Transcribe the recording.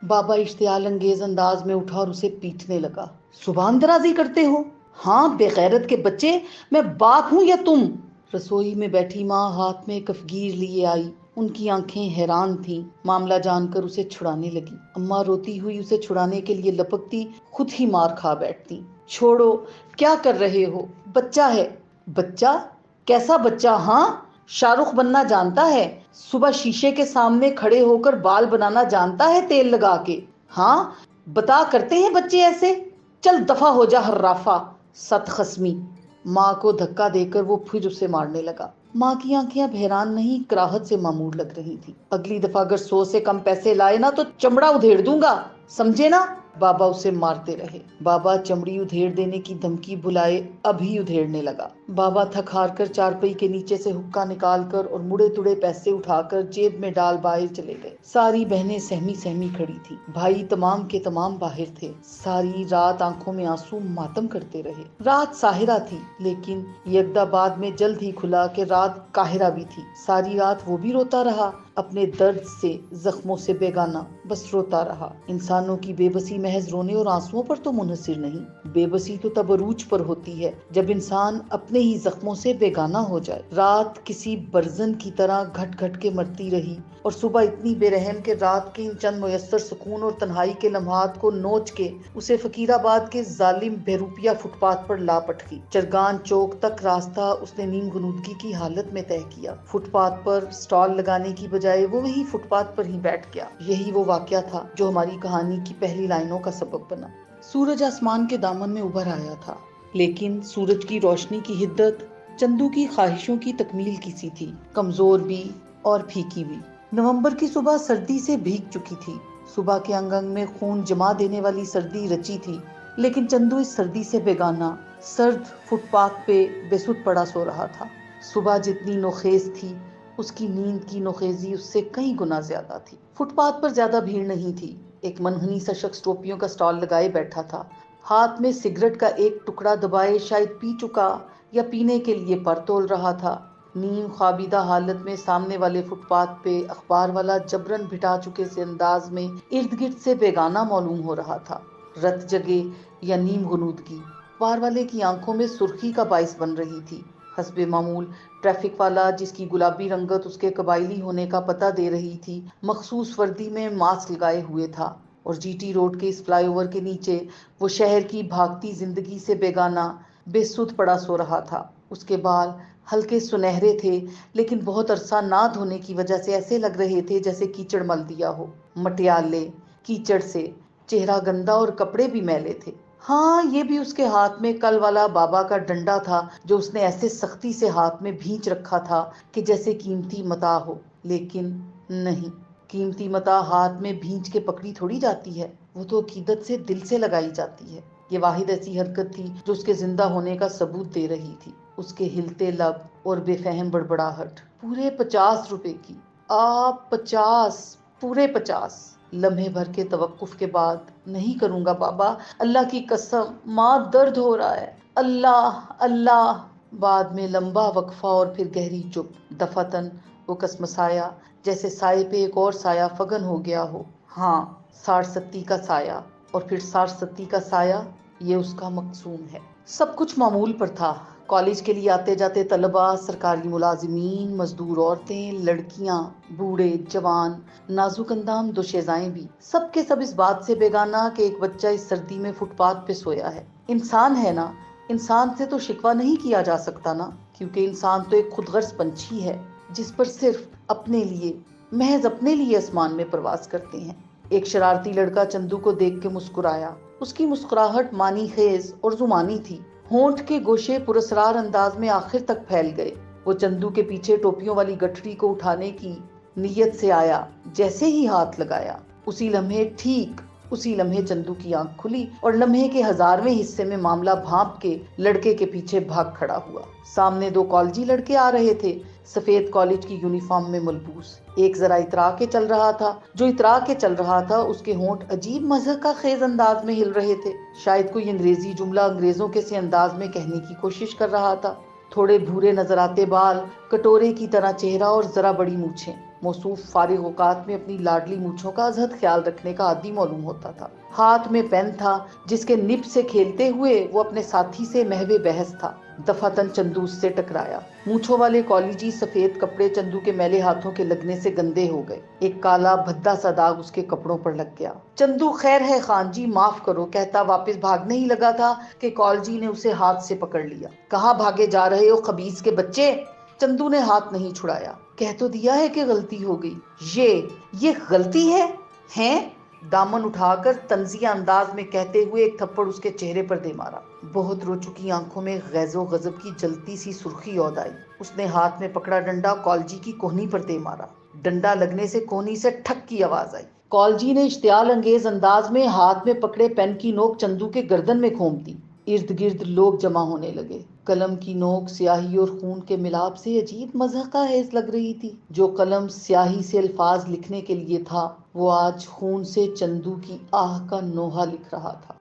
بابا اشتعال انگیز انداز میں اٹھا اور اسے پیٹنے لگا۔ زبان درازی کرتے ہو؟ ہاں بے غیرت کے بچے، میں باپ ہوں یا تم؟ رسوئی میں بیٹھی ماں ہاتھ میں کفگیر لیے آئی۔ ان کی آنکھیں حیران تھیں۔ معاملہ جان کر اسے چھڑانے لگی۔ اماں روتی ہوئی اسے چھڑانے کے لیے لپکتی، خود ہی مار کھا بیٹھتی۔ چھوڑو، کیا کر رہے ہو؟ بچہ ہے۔ بچہ؟ کیسا بچہ؟ ہاں، شاہ رخ بننا جانتا ہے؟ صبح شیشے کے سامنے کھڑے ہو کر بال بنانا جانتا ہے تیل لگا کے؟ ہاں، بتا کرتے ہیں بچے ایسے؟ چل دفع ہو جا حرافہ، ست خسمی۔ ماں کو دھکا دے کر وہ پھر اسے مارنے لگا۔ ماں کی آنکھیں اب حیران نہیں، کراہت سے معمور لگ رہی تھی۔ اگلی دفعہ اگر 100 سے کم پیسے لائے نا تو چمڑا ادھیڑ دوں گا، سمجھے نا؟ بابا اسے مارتے رہے۔ بابا چمڑی ادھیڑ دینے کی دھمکی بلائے ابھی ادھیڑنے لگا۔ بابا تھک ہار کر چارپائی کے نیچے سے حکا نکال کر اور مڑے تڑے پیسے اٹھا کر جیب میں ڈال باہر چلے گئے۔ ساری بہنیں سہمی سہمی کھڑی تھی۔ بھائی تمام کے تمام باہر تھے۔ ساری رات آنکھوں میں آنسو ماتم کرتے رہے۔ رات ساحرہ تھی، لیکن یکداباد میں جلد ہی کھلا کہ رات قاہرہ بھی تھی۔ ساری رات وہ بھی روتا رہا، اپنے درد سے، زخموں سے بیگانہ، بس روتا رہا۔ انسانوں کی بے بسی محض رونے اور آنسوؤں پر تو منحصر نہیں، بے بسی تو تب عروج پر ہوتی ہے جب انسان اپنے ہی زخموں سے بیگانہ ہو جائے۔ رات کسی برزن کی طرح گھٹ گھٹ کے مرتی رہی، اور صبح اتنی بے رحم کہ رات کے ان چند میسر سکون اور تنہائی کے لمحات کو نوچ کے اسے فقیرآباد کے ظالم بہروپیہ فٹ پاتھ پر لا پٹکی۔ چرگان چوک تک راستہ اس نے نیم غنودگی کی حالت میں طے کیا۔ فٹ پاتھ پر سٹال لگانے کی بجائے وہ وہی فٹ پاتھ پر ہی بیٹھ گیا۔ یہی وہ واقعہ تھا جو ہماری کہانی کی پہلی لائنوں کا سبب بنا۔ سورج آسمان کے دامن میں ابھر آیا تھا، لیکن سورج کی روشنی کی حدت چندو کی خواہشوں کی تکمیل کی سی تھی، کمزور بھی اور پھیکی بھی۔ نومبر کی صبح سردی سے بھیگ چکی تھی۔ صبح کے انگ انگ میں خون جما دینے والی سردی رچی تھی، لیکن چندو اس سردی سے بیگانہ سرد فٹ پاتھ پہ بے سدھ پڑا سو رہا تھا۔ صبح جتنی نوخیز تھی، اس کی نیند کی نوخیزی اس سے کئی گنا زیادہ تھی۔ فٹ پاتھ پر زیادہ بھیڑ نہیں تھی۔ ایک منحنی سا شخص ٹوپیوں کا سٹال لگائے بیٹھا تھا، ہاتھ میں سگریٹ کا ایک ٹکڑا دبائے، شاید پی چکا یا پینے کے لیے پر تول رہا تھا۔ نیم خوابیدہ حالت میں سامنے والے فٹ پاتھ پہ اخبار والا جبرن بٹھا چکے سے انداز میں ارد گرد سے بیگانہ معلوم ہو رہا تھا۔ رت جگے یا نیم غنودگی اخبار والے کی آنکھوں میں سرخی کا باعث بن رہی تھی۔ حسب معمول ٹریفک والا، جس کی گلابی رنگت اس کے قبائلی ہونے کا پتہ دے رہی تھی، مخصوص وردی میں ماسک لگائے ہوئے تھا، اور جی ٹی روڈ کے اس فلائی اوور کے نیچے وہ شہر کی بھاگتی زندگی سے بیگانہ بے سدھ پڑا سو رہا تھا۔ اس کے بال ہلکے سنہرے تھے، لیکن بہت عرصہ نہ دھونے کی وجہ سے ایسے لگ رہے تھے جیسے کیچڑ مل دیا ہو۔ مٹیالے کیچڑ سے، چہرہ گندا اور کپڑے بھی میلے تھے۔ ہاں، یہ بھی اس کے ہاتھ میں کل والا بابا کا ڈنڈا تھا جو اس نے ایسے سختی سے ہاتھ میں بھینچ رکھا تھا کہ جیسے قیمتی متاع ہو، لیکن نہیں، قیمتی متاع ہاتھ میں بھینچ کے پکڑی تھوڑی جاتی ہے، وہ تو عقیدت سے، دل سے لگائی جاتی ہے۔ یہ واحد ایسی حرکت تھی جو اس کے زندہ ہونے کا ثبوت دے رہی تھی، اس کے ہلتے لب اور بے فہم بڑبڑاہٹ۔ پورے 50 روپے کی؟ آپ 50؟ پورے 50؟ لمحے بھر کے توقف کے بعد، نہیں کروں گا بابا، اللہ کی قسم، ماں درد ہو رہا ہے، اللہ اللہ۔ بعد میں لمبا وقفہ اور پھر گہری چپ۔ دفعتاً وہ کسمسایا، جیسے سائے پہ ایک اور سایہ فگن ہو گیا ہو۔ ہاں، 60-70 کا سایہ، اور پھر 60-70 کا سایہ، یہ اس کا مقصوم ہے۔ سب کچھ معمول پر تھا۔ کالج کے لیے آتے جاتے طلباء، سرکاری ملازمین، مزدور عورتیں، لڑکیاں، بوڑھے، جوان، نازک اندام دوشیزائیں بھی، سب کے سب اس بات سے بیگانہ کہ ایک بچہ اس سردی میں فٹ پاتھ پہ سویا ہے۔ انسان ہے نا، انسان سے تو شکوہ نہیں کیا جا سکتا نا، کیونکہ انسان تو ایک خود غرض پنچھی ہے جس پر صرف اپنے لیے، محض اپنے لیے آسمان میں پرواز کرتے ہیں۔ ایک شرارتی لڑکا چندو کو دیکھ کے مسکرایا۔ اس کی مسکراہٹ معنی خیز اور زمانی تھی۔ ہونٹ کے گوشے پراسرار انداز میں آخر تک پھیل گئے۔ وہ چندو کے پیچھے ٹوپیوں والی گٹھڑی کو اٹھانے کی نیت سے آیا، جیسے ہی ہاتھ لگایا، اسی لمحے، ٹھیک اسی لمحے چندو کی آنکھ کھلی اور لمحے کے 1000ویں حصے میں معاملہ بھانپ کے لڑکے کے پیچھے بھاگ کھڑا ہوا۔ سامنے 2 کالجی لڑکے آ رہے تھے، سفید کالج کی یونیفارم میں ملبوس۔ ایک ذرا اترا کے چل رہا تھا، جو اترا کے چل رہا تھا اس کے ہونٹ عجیب مضحکہ کا خیز انداز میں ہل رہے تھے، شاید کوئی انگریزی جملہ انگریزوں کے سے انداز میں کہنے کی کوشش کر رہا تھا۔ تھوڑے بھورے نظر آتے بال، کٹورے کی طرح چہرہ اور ذرا بڑی مونچھیں۔ موصوف فارغ اوقات میں اپنی لاڈلی مونچھوں کا ازحد خیال رکھنے کا عادی معلوم ہوتا تھا۔ ہاتھ میں پین تھا جس کے نب سے کھیلتے ہوئے وہ اپنے ساتھی سے محو بحث تھا۔ دفعتاً چندو اس سے ٹکرایا۔ مونچھوں والے کالجی سفید کپڑے چندو کے میلے ہاتھوں کے لگنے سے گندے ہو گئے۔ ایک کالا بھدا سا داغ اس کے کپڑوں پر لگ گیا۔ چندو خیر ہے خان جی، معاف کرو کہتا واپس بھاگنے ہی لگا تھا کہ کالجی نے اسے ہاتھ سے پکڑ لیا۔ کہاں بھاگے جا رہے ہو خبیث کے بچے؟ چندو نے ہاتھ نہیں چھڑایا۔ کہہ تو دیا ہے کہ غلطی ہو گئی۔ یہ غلطی ہے؟ ہیں؟ دامن اٹھا کر طنزیہ انداز میں کہتے ہوئے ایک تھپڑ اس کے چہرے پر دے مارا۔ بہت رو چکی آنکھوں میں غیظ و غضب کی جلتی سی سرخی عود آئی۔ اس نے ہاتھ میں پکڑا ڈنڈا کالجی کی کوہنی پر دے مارا۔ ڈنڈا لگنے سے کوہنی سے ٹھک کی آواز آئی۔ کالجی نے اشتعال انگیز انداز میں ہاتھ میں پکڑے پین کی نوک چندو کے گردن میں گھونپ دی۔ ارد گرد لوگ جمع ہونے لگے۔ قلم کی نوک سیاہی اور خون کے ملاپ سے عجیب مضحکہ خیز لگ رہی تھی۔ جو قلم سیاہی سے الفاظ لکھنے کے لیے تھا وہ آج خون سے چندو کی آہ کا نوحہ لکھ رہا تھا۔